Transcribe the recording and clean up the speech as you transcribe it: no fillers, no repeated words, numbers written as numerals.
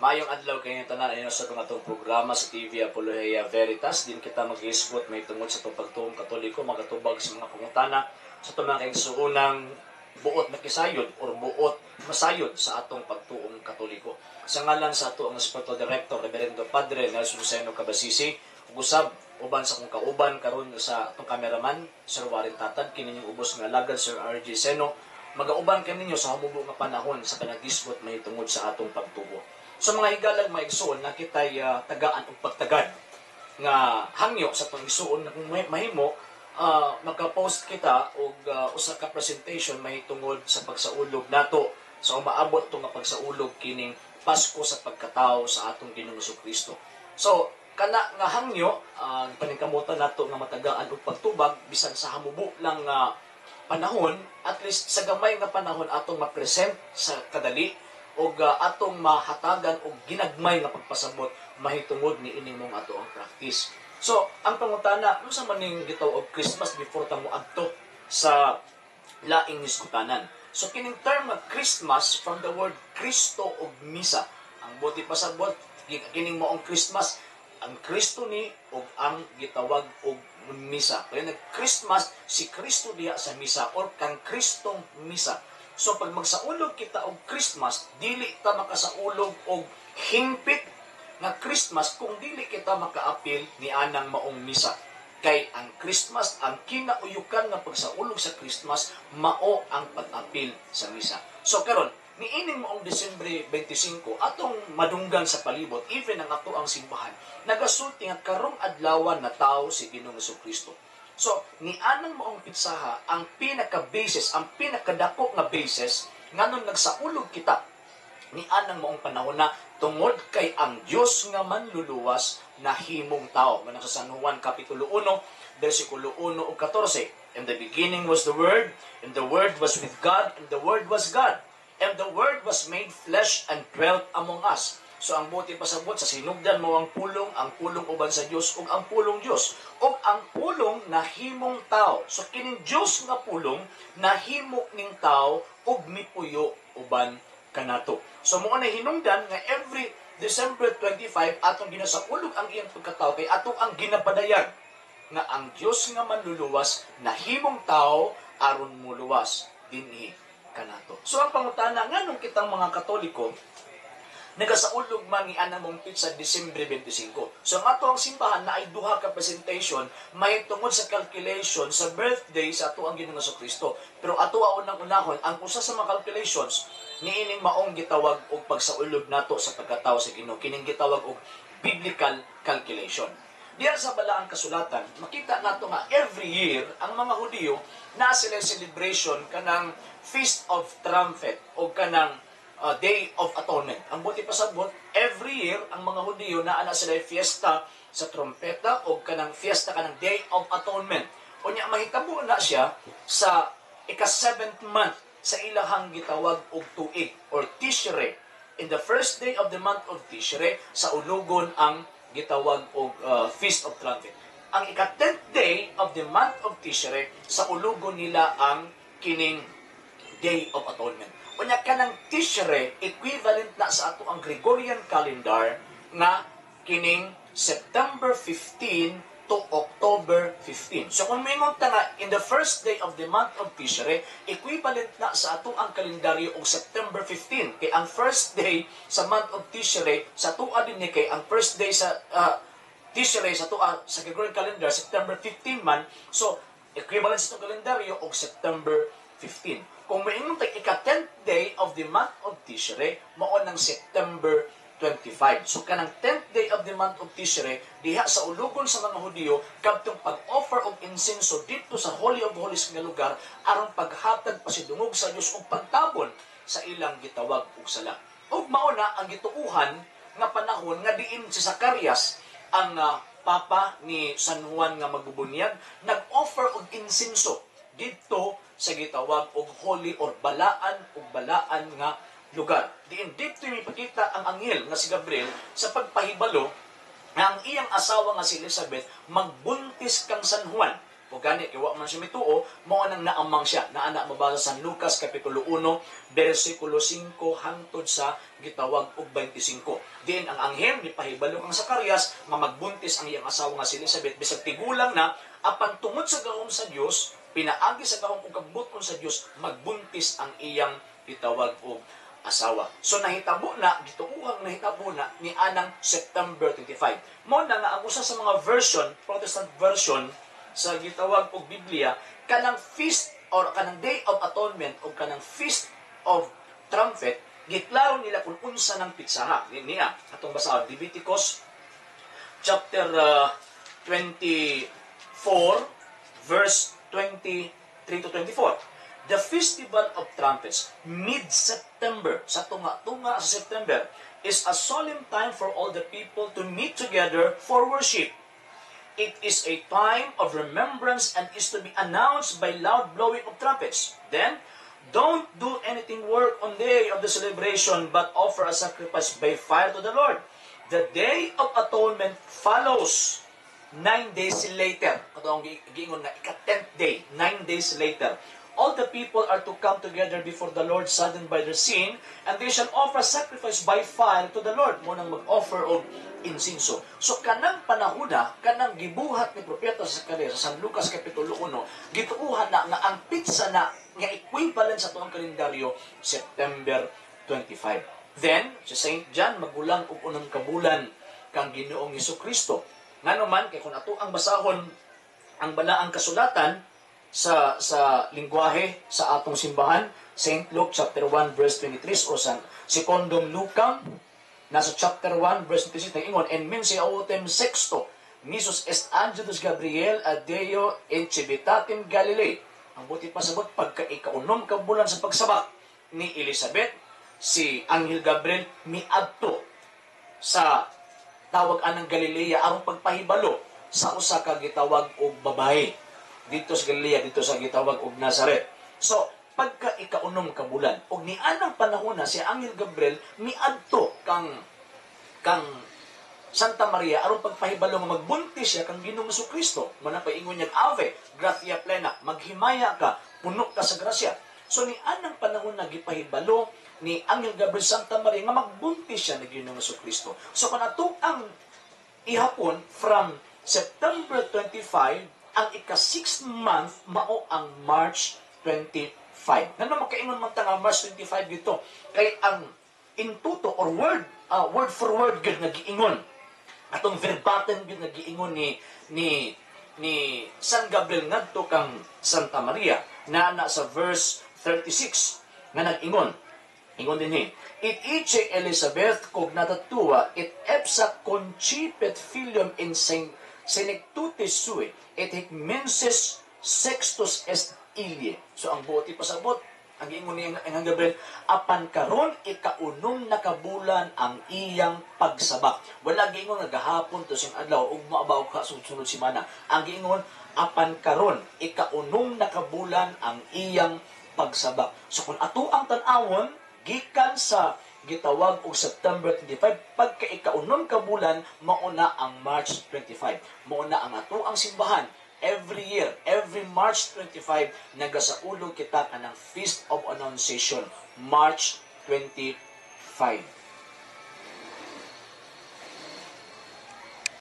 Maayong adlaw kayo tanan inyo sa itong programa sa TV Apologia Veritas. Din kita mag-isgot may tungod sa itong pagtuong katoliko, magatubag sa mga pangutana sa itong mga kaigsuunang buot na kisayod o buot masayod sa atong pagtuong katoliko. Sa ngalan sa atong Spiritual Director, Reverendo Padre Nelson Seno Cabasisi, ugusab uban sa kong kauban karon sa atong cameraman, Sir Warren Tatad, kininyong ubos nga alagad, Sir RG Seno, magauban kaninyo sa humubo nga panahon sa panagisgot may tungod sa atong pagtubo. Sa mga higalang maigsoon na kitay tagaan o pagtagad nga hangyo sa itong igsoon na kung mahimo, magka-post kita og usa ka presentation mahitungod sa pagsaulog nato sa umaabot itong nga pagsaulog kining Pasko sa pagkatao sa atong Ginoong Kristo. So, kana nga hangyo, paningkamutan nato nga matagaan og pagtubag bisan sa hamubo lang panahon, at least sa gamay nga panahon atong ma-present sa kadali o atong mahatagan og ginagmay nga pagpasabot mahitungod ni ining mong ato ang practice. So, ang pangutana, ano sa maning gitawag og Christmas before ta moadto sa laing nisgutanan? So, kining term nga Christmas from the word Kristo og misa. Ang buti pasabot, kining moong Christmas, ang Kristo ni og ang gitawag og misa. Kaya nag-Christmas, si Kristo diya sa misa or kang Kristong misa. So, pag magsaulog kita og Christmas, dili ta makasaulog og hingpit nga Christmas kung dili kita makaapil ni anang maong misa. Kay ang Christmas, ang kinauyukan nga pagsaulog sa Christmas, mao ang pag-apil sa misa. So karon, niining moong Disyembre 25, atong madunggan sa palibot, even ang ato ang simbahan, nagasulti nga karong adlawan na tao si Ginoong Kristo. So, ni anang moong pitsaha, ang pinaka-basis, ang pinakadako nga basis, nganon nagsaulog kita, ni anang moong panahon na tungod kay ang Diyos nga manluluwas na himong tao. Manang sa San Juan Kapitulo 1, versikulo 1 o 14. In the beginning was the Word, and the Word was with God, and the Word was God. And the Word was made flesh and dwelt among us. So ang buti pasabot sa sinugdan mo ang pulong uban sa Dios ug ang pulong Dios ug ang pulong nahimong tao. So kining Dios nga pulong nahimo ning tao ug mipuyo uban kanato. So mo na hinungdan nga every December 25 atong ginasaulog ang iyang pagkatao kay atong ang ginapadayan nga ang Dios nga manluluwas nahimong tao aron muluwas dinhi kanato. So ang pangutana nganong kitang mga Katoliko nagasaulog man ni anamong sa Disyembre 25. So ang ato ang simbahan na ay duha ka presentation may tungod sa calculation sa birthday sa ato ang Ginoong Kristo. Pero ato unang-unahon ang usa sa mga calculations niining maong gitawag og pagsaulog nato sa pagkatao sa Ginoo, kining gitawag og biblical calculation. Diyan sa balaang kasulatan, makita nato nga every year ang mga Hudiyo na sila celebration kanang Feast of Trumpet o kanang Day of Atonement. Ang buti pasabot, every year ang mga Hudiyo na ana sila fiesta sa trompeta o kanang fiesta kanang Day of Atonement. Unya mahitabo na siya sa ika-7th month sa ilahang gitawag og tuig or Tishrei. In the first day of the month of Tishrei, sa ulugon ang gitawag og Feast of Trumpet. Ang ika-10th day of the month of Tishrei, sa ulugon nila ang kining Day of Atonement. Unya kanang Tishrei, equivalent na sa ato ang Gregorian calendar nga kining September 15 to October 15. So kung mingon ta nga in the first day of the month of Tishrei, equivalent na sa ato ang kalendaryo og September 15. Kay ang first day sa month of Tishrei sa tuwa din ni kay ang first day sa Tishrei sa tuwa sa Gregorian calendar September 15 man. So equivalent sa itong kalendaryo og September 15. Kung maingon tayo ika-10th day of the month of Tishrei, mao ng September 25. So kanang 10th day of the month of Tishrei, diha sa ulugon sa mga Hudiyo, kadtong pag-offer og insenso dito sa Holy of Holies nga lugar, aron paghatag pasidungog sa Dios og pagtabon sa ilang gitawag og sala. Ug mao na ang gituuhan nga panahon nga diin si Zacarias ang papa ni San Juan nga magbubunyag, nag-offer og insenso dito sa gitawag og holy or balaan nga lugar. Diin dito ipakita ang anghel nga si Gabriel sa pagpahibalo nga ang iyang asawa nga si Elizabeth magbuntis kang San Juan. O gani, kiwa man siya mituo, mo nang naamang siya. Naana mabasa sa Lucas Kapitulo 1, versikulo 5 hangtod sa gitawag og 25. Diin ang anghel ni pahibalo kang Zacarias nga magbuntis ang iyang asawa nga si Elizabeth bisag tigulang na apan tungod sa gahom sa Dios, pinaagi sa gahom ug kabuton sa Dios, magbuntis ang iyang gitawag og asawa. So nahitabo na, gituuhang nahitabo na ni anang September 25. Mo na nga ang usa sa mga version, Protestant version sa gitawag og Biblia, kanang feast or kanang Day of Atonement o kanang Feast of Trumpet, giklaro nila kung unsa ng pitsaha. Niya, atong basahon, Leviticus chapter 24, verse 23 to 24. The Festival of Trumpets, mid-September, sa tunga-tunga sa September, is a solemn time for all the people to meet together for worship. It is a time of remembrance and is to be announced by loud blowing of trumpets. Then, don't do anything work on the day of the celebration, but offer a sacrifice by fire to the Lord. The Day of Atonement follows 9 days later. Ito ang giingon na ika-10th day, 9 days later. All the people are to come together before the Lord, saddened by their sin, and they shall offer sacrifice by fire to the Lord. Munang mag-offer og insinso. So kanang panahuna, kanang gibuhat ni propeta sa Zacarias sa San Lucas Kapitulo 1, gituuhan na nga ang pitsa na nga equivalent sa tuong kalendaryo, September 25. Then, si Saint John magulang og unang kabulan kang Ginoong Hesukristo. Nganuman kay kun ato ang basahon ang balaang kasulatan sa lingwahe sa atong simbahan, St. Luke chapter 1 verse 23 o sa sekondong Luca nasa chapter 1 verse 26 ingon, en mense autem sexto nisus est angelus Gabriel ad Deo in civitatem Galilei. Ang buti pa sabot pagka ikaunom ka bulan sa pagsabak ni Elizabeth, si Anghel Gabriel miadto sa tawag anang Galilea aron pagpahibalo sa usa ka gitawag og babae dito sa Galilea, dito sa gitawag og Nazareth. So, pagka ikaunom ka bulan, og ni anang panahon na si Anghel Gabriel miadto kang Santa Maria aron pagpahibalo nga magbuntis siya kang Ginoong Jesucristo. Manapaingon niya, Ave, gratia plena, maghimaya ka, puno ka sa grasya. So ni anang panahon na gipahibalo ni Anghel Gabriel Santa Maria nga magbuntis siya ni Ginoong Jesucristo. So kanato ang ihapon from September 25, ang ika-6th month mao ang March 25. Nga makaingon man ta nga March 25 dito kay ang intuto or word for word gid nga giingon atong verbatim gid nga giingon ni San Gabriel ngadto kang Santa Maria na sa verse 36 nga nag-ingon din it iche Elizabeth cognatatua it epsa concipit filium in senectutis sui et hic menses sextus est ilie. So ang buoti pasabot ang giingon ni ang Gabriel, apan karon ikaunom na kabulan ang iyang pagsabak. Wala giingon nga gahapon to sing adlaw ug maabaw ka sunod semana. Ang giingon apan karon ikaunom na kabulan ang iyang pagsabak. So kung ato ang tan-awon gikan sa gitawag og September 25 pagka ikaunom ka bulan mao na ang March 25. Mao na ang ato ang simbahan. Every year, every March 25, nagasaulo kita ka ng Feast of Annunciation, March 25.